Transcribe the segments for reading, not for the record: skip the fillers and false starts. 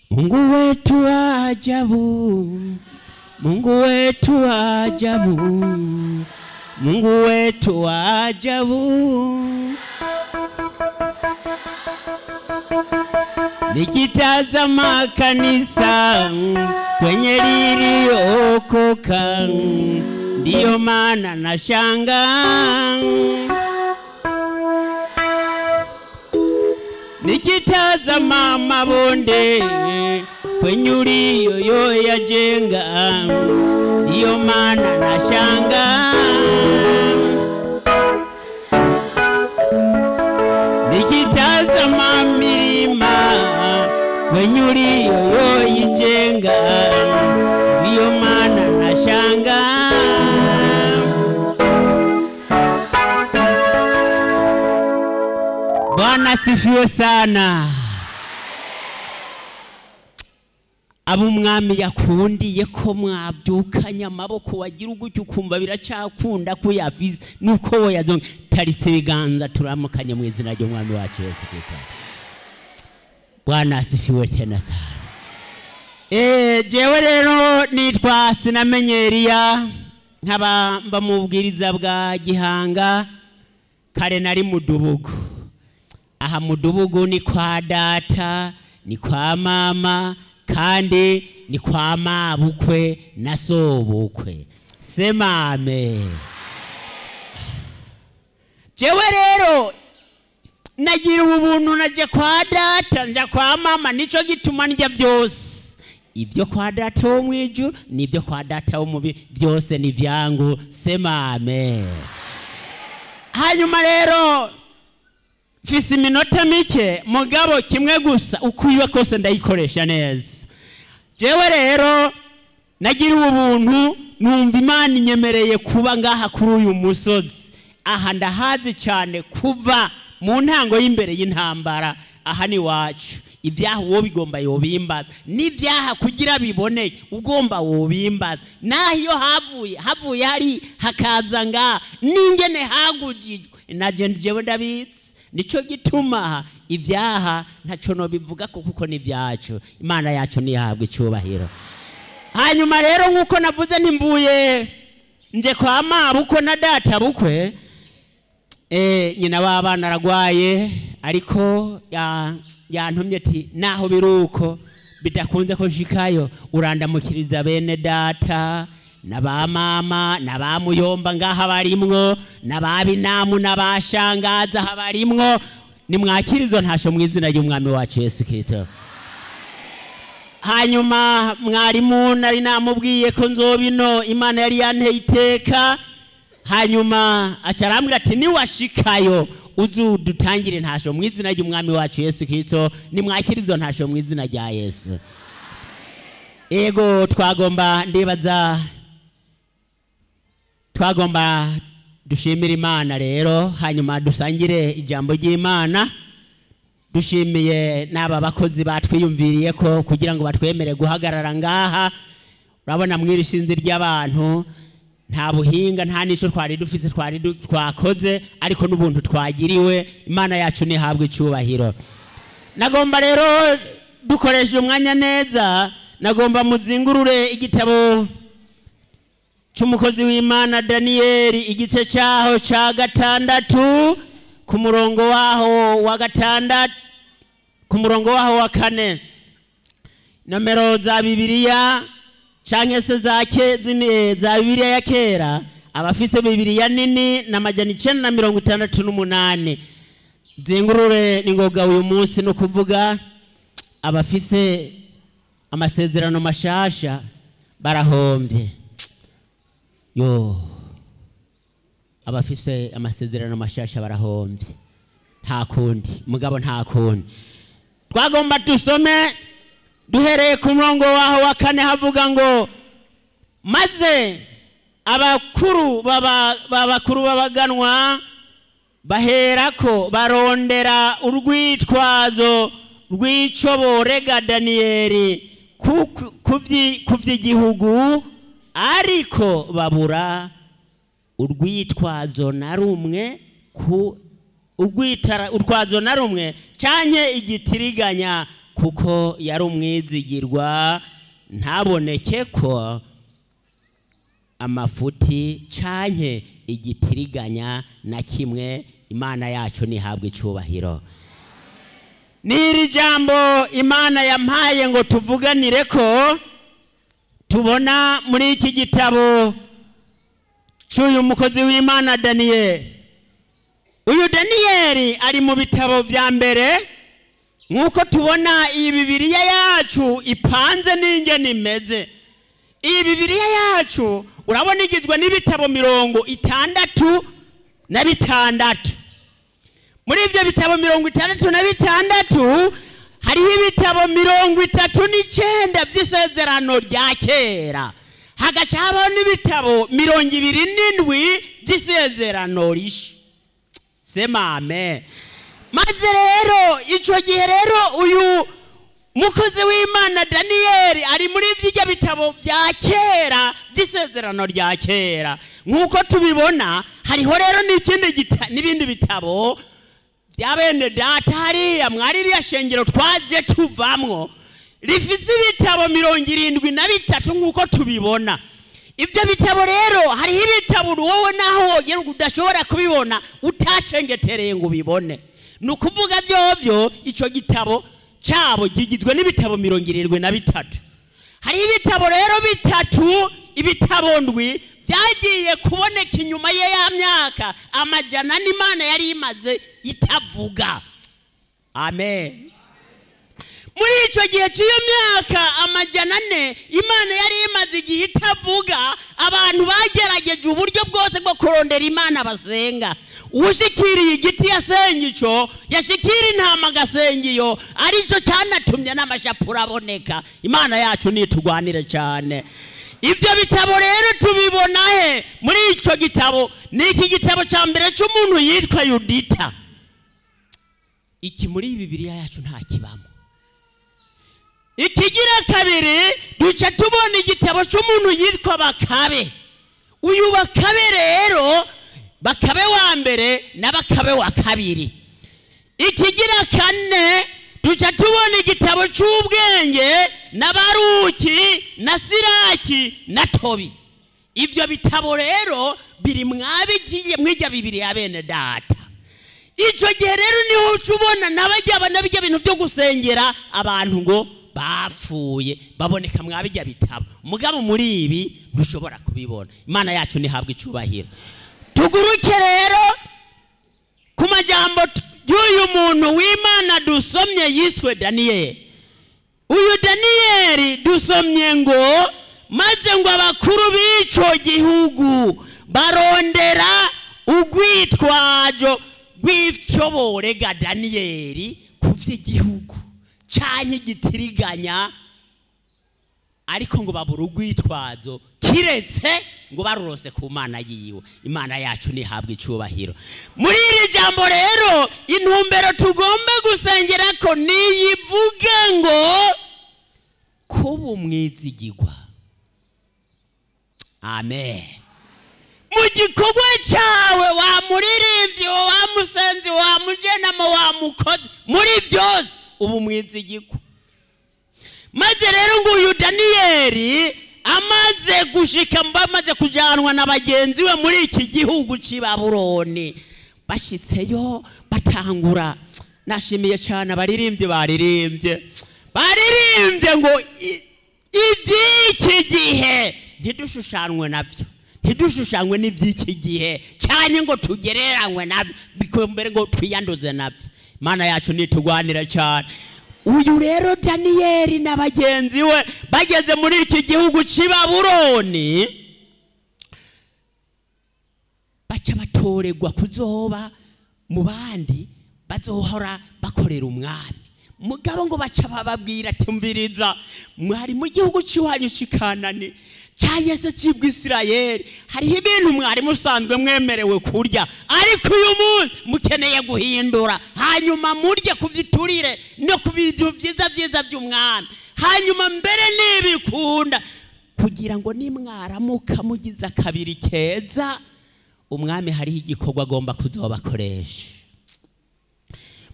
Mungu wetu ajabu, Mungu wetu ajabu, Mungu wetu ajabu. Nikitazama kanisa kwenye liliokoka, ndiyo maana nashangaa. Nikitazama mabonde kwenye uliyoyajenga, ndiyo maana nashangaa. Nikitazama milima kwenye uliyoijenga, ndiyo maana nashangaa. Bwana sifiwe sana. Abo umwami yakundiye ko mwabyukanye amaboko wagira ugutyo ukumva biracyakunda ko yavize nuko wo yazonga taritse biganza turamukanye mu izina ry'umwami wacu Yesu Kristo. Bwana sifiwe cyane sana. Jewe rero nitwa Sinamenyeriya, nkaba mba mubwiriza bwa Gihanga, kare nari mudubugu. Aha mudubugu ni kwa data, ni kwa mama, kandi ni kwa mabukwe na sobukwe. Sema amen. Jewe rero nagira ubuntu naje kwa data nja kwa mama, nico gituma njya byose. Ibyo kwa data wo mwijuru nibyo kwa data wo mubiri, byose ni vyangu. Sema amen. Hanyuma rero mfise iminota mike, mugabo kimwe gusa ukwiwe kose ndayikoresha neza. Jewe rero nagira ubuntu numva Imana inyemereye kuba ngaha kuri uyu musozi. Aha ndahazi cyane kuva mu ntango y'imbere y'intambara. Aha ni wacu. Ibyaha uwo bigomba yobimbaza, n'ibyaha kugira biboneke ugomba wobimbaza. Nahiyo havuye hari hakaza nga ningene hagujijwe, naje jewe ndabitse. Nico gituma ibyaha ntaco no bivuga kuko ni byacu. Imana yacu nihabwe icyubahiro. Hanyuma rero nkuko navuze nimvuye nje kwa mabukwe na data bukwe, nyina w'abana aragwaye, ariko yantumye ati naho biruko bidakunze ko shikayo urandamukiriza bene data naba mama naba muyomba ngaha barimwo, nababinamu nabashangaza habarimwo. Nimwakirizo ntasho mu izina ry'umwami wacu Yesu Kristo. Hanyuma mwarimu nari namubwiye ko nzobino, Imana yari yanteye iteka. Hanyuma acarambira ati niwashikayo uzudutangire ntasho mu izina ry'umwami wacu Yesu Kristo. Nimwakirizo ntasho mu izina rya Yesu. Ego twagomba ndibaza dushimira Imana rero, hanyuma dusangire ijambo ry'Imana. Dushimiye n'aba bakozi batwiyumviriye ko kugira ngo batwemere guhagarara ngaha. Urabona mwirishinzi ry'abantu, nta buhinga nta nico twari dufise twakoze, ariko n'ubuntu twagiriwe. Imana yacu nihabwe icyubahiro. Nagomba rero dukoresha umwanya neza, nagomba muzingurure igitabo cy'umukozi w'Imana Daniyeli, igice cyaho ca 6 ku murongo waho wa 6 ku murongo waho wa 4. Nomero za Bibiliya canke se za Bibiliya ya kera, abafise Bibiliya nini na majana 968. Zingurure ningoga uyu munsi no kuvuga abafise amasezerano mashasha barahombye. Abafise amasezerano mashasha barahombye. Nta kundi mugabo, nta kundi. Twagomba dusome duhereye ku murongo waho wa 4 havuga ngo maze abakuru babaganwa baherako barondera urwitwazo rw'ico borega Daniyeli kuvy'igihugu, ariko babura urwitwazo na rumwe urwazo na rumwe canke igitiriganya kuko yari umwizigirwa ntaboneke ko amafuti canke igitiriganya na kimwe. Imana yacu nihabwe icubahiro. Niri jambo Imana yampaye ngo tuvuganire ko tubona muri iki gitabo cy'uyu mukozi w'Imana Daniyeli. Uyu Daniyeli ari mu bitabo vya mbere nkuko tubona iyi Bibiliya yacu ipanze n'ingene imeze. Iyi Bibiliya yacu urabona igizwe n'ibitabo 66. Muri ivyo bitabo 66 hariho ibitabo 39 by'isezerano rya kera, hagaca habaho n'ibitabo 27 by'isezerano risha. Sema amen. Maze rero ico gihe rero uyu mukozi w'Imana Daniyeli ari muri ivyo bitabo vya kera by'isezerano rya kera nkuko tubibona. Hariho rero n'ibindi bitabo bya bene data hariya mwaririya shengero twaje tuvamwo rifise ibitabo 73 nkuko tubibona. Ivyo bitabo rero hariho ibitabo wowe naho wogera udashobora kubibona utacengetereye ngo ubibone. Nukuvuga vyovyo ico gitabo cyabo gigizwe n'ibitabo 73. Hariho ibitabo rero bitatu, ibitabo ndwi byagiye kuboneka inyuma ye ya myaka amajana n'Imana yari imaze itavuga. Amen. Muri ico gihe cy'iyo myaka amajana 4 Imana yari imaze igihe itavuga, abantu bagerageje uburyo bwose bwo kurondera Imana basenga. Ushikiriye igiti yasenga ico, yashikira intama gasenga iyo, arico cyanatumye n'amashapura aboneka. Imana yacu nitugwanire cyane. Ivyo bitabo rero tubibona he muri ico gitabo? Ni iki gitabo ca mbere cy'umuntu yitwa Yudita. Iki muri Bibiliya yacu nta kibamo. Ikigira kabiri duca tubona igitabo cy'umuntu yitwa Bakabe. Uyu Bakabe rero, Bakabe wa mbere na Bakabe wa kabiri. Ikigira kane duca tubona igitabo cy'ubwenge na Baruki na Siraki na Tobi. Ivyo bitabo rero biri mwabigiye mwija Bibiliya bene data. Ico gihe rero niho ucubona nabijya bintu byo gusengera abantu ngo bapfuye baboneka mwabijya bitabo. Mugabo muri ibi ntushobora kubibona. Imana yacu nihabwe icubahiro. Tuguruke rero ku majambo y'uyu muntu w'Imana dusomye yiswe Daniyeli. Uyu Daniyeli dusomye ngo maze ngo abakuru b'ico gihugu barondera ugwitwajo gw'icyoborega Daniyeli kuvy'igihugu canke gitiriganya, ariko ngo babura ugwitwazo kiretse ngo barurose ku Mana yiwe. Imana yacu nihabwe icubahiro. Muri iri jambo rero intumbero tugomba gusengera ko niyivuga ngo kuba umwizigirwa. Amen. Mu gikorwa cyawe wa muririmbyi, wa musenzi, wa mujenama, wa mukozi, muri byose ubu mwizigirwa. Maze rero ngo uyu Daniyeli amaze gushika bamaze kujanwa na bagenzi we muri iki gihugu cy'i Babuloni, bashitseyo batangura. Nashimiye cyane abaririmbyi baririmbye ngo iby'iki gihe ntidushushanwe nabyo, ntidushushanwe n'iby'iki gihe cyane ngo tugereranywe nabyo, bikombere ngo twiyanduze nabyo. Imana yacu nitugwanira cyane. Uyu rero Daniyeli na bagenzi we bageze muri iki gihugu cy'i Babuloni, baca batoregwa kuzoba mu bandi bazohora bakorera umwami. Mugabo ngo baca bababwira ati mviriza, mwari mu gihugu cy'iwanyu cy'ikanani cyangwa se cy'Isirayeli, hariho ibintu mwari musanzwe mwemerewe kurya, ariko uyu munsi mukeneye guhindura, hanyuma murye ku biturire no ku bintu byiza byiza by'umwami, hanyuma mbere n'ibikunda, kugira ngo nimwaramuka mugize akabiri keza, umwami hariho igikorwa agomba kuzobakoresha.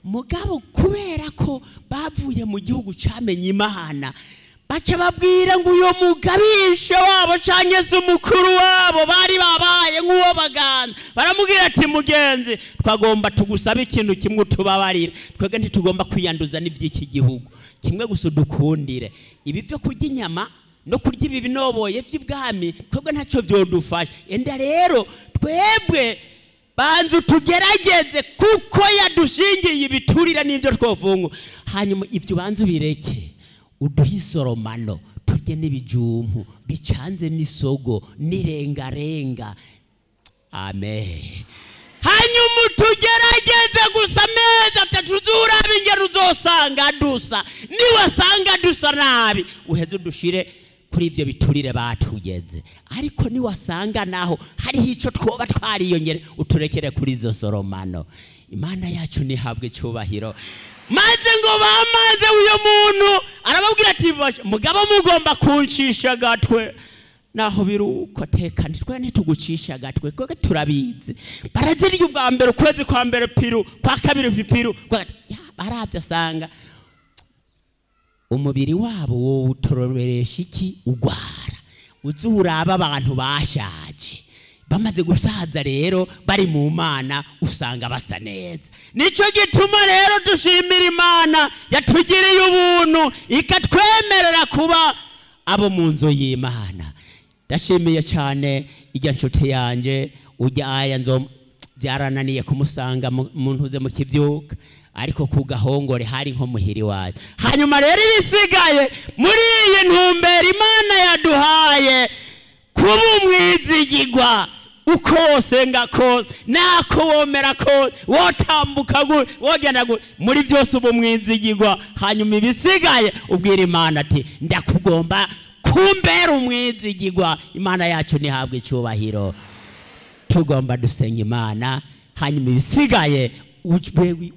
mugabo kubera ko bavuye mu gihugu camenye Imana baca babwira ngo uyo mugabishe wabo canke se umukuru wabo bari babaye nk'uwo baganza baramubwira ati mugenzi twagomba tugusaba ikintu kimwe tubabarira twebwe ntitugomba kwiyanduza n'ivy'iki gihugu kimwe gusa dukundire ibi byo kurya inyama no kurya ibi binoboye vy'ibwami twebwe ntaco vyodufasha enda rero twebwe banzu tugerageze kuko yadushingiye ibiturira n'ivyo twofunga hanyuma ivyo banzu bireke uduhe isoromano turye n'ibijumpu bicanze n'isogo n'irengarenga amen hanyuma tugerageze gusa amezi 3 uzuraba ingero uzosanga dusa niwasanga dusa nabi uheze udushire kuri ivyo biturire batugeze ariko niwasanga naho hariho ico twoba twariyongere uturekere kuri izo soromano Imana yacu nihabwe cyubahiro maze ngo bamaze uyo muntu arababwira ati mugabo mugomba kuncisha gatwe naho biruko teka nitwe ntitugucisha gatwe kuko turabizi baraziriye ubwa mbere ukwezi kwa mbere piru kwa kabiri piru baravye asanga umubiri wabo wo utoroberesha iki ugwara uzuraba abantu bashaje bamaze gusaza rero bari mu Mana usanga basa neza nico gituma rero dushimira Imana yatugiriye ubuntu ikatwemerera kuba abo mu nzo y'Imana ndashimiye cyane ijya nshuti yanje ujya aya nzo byarananiye kumusanga mu ntuze mu kivyuka ariko ku gahongore hari nko muhiri wayo hanyuma rero ibisigaye muri iyi ntumbero Imana yaduhaye kuba umwizigirwa uko senga kose nako womera kose wotambuka wogenda muri byose ubu mwizigirwa hanyuma ibisigaye ubwira Imana ati ndakugomba kumbera umwizigirwa Imana yacu nihabwe icyubahiro tugomba dusenga Imana hanyuma ibisigaye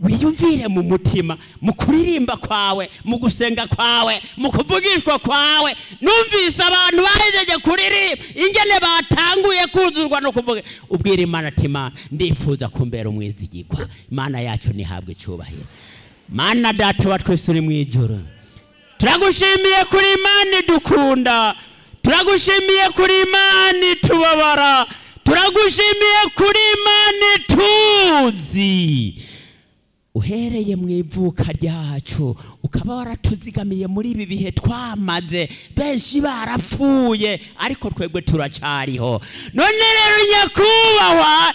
wiyumvire mu mutima mu kuririmba kwawe mu gusenga kwawe mu kuvugishwa kwawe numvise abantu bahejeje kuririmba ingene batanguye kuzurwa no kuvuga ubwira Imana ati Imana ndifuza kumbera umwizigirwa Imana yacu nihabwe icyubahiro Mana data wa twese uri mu ijuru turagushimiye kuri Imana dukunda turagushimiye kuri Imana tubabara turagushimiye kuri Imana tuzi uhereye mu ivuka ryacu ukaba waratuzigamiye muri ibi bihe twamaze benshi barapfuye ariko twebwe turacariho none rero nyakubahwa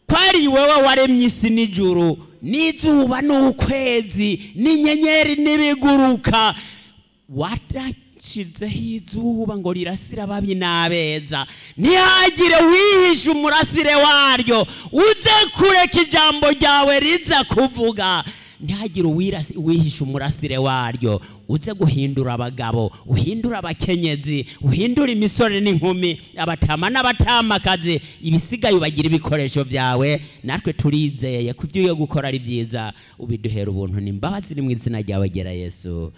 kwari wewe waremye isi n'ijuru n'izuba n'ukwezi n'inyenyeri n'ibiguruka shizeho izuba ngo rirasira ababi n'abeza ntihagire wihisha umurasire waryo uze kureka ijambo ryawe riza kuvuga ntihagire wihisha umurasire waryo uze guhindura abagabo uhindura abakenyezi uhindura imisore n'inkumi abatama n'abatamakazi ibisigaye ubagira ibikoresho byawe natwe turizeye ko ibyo ugiye gukora ari byiza ubiduhera ubuntu n'imbabazi mu izina ryawe gera Yesu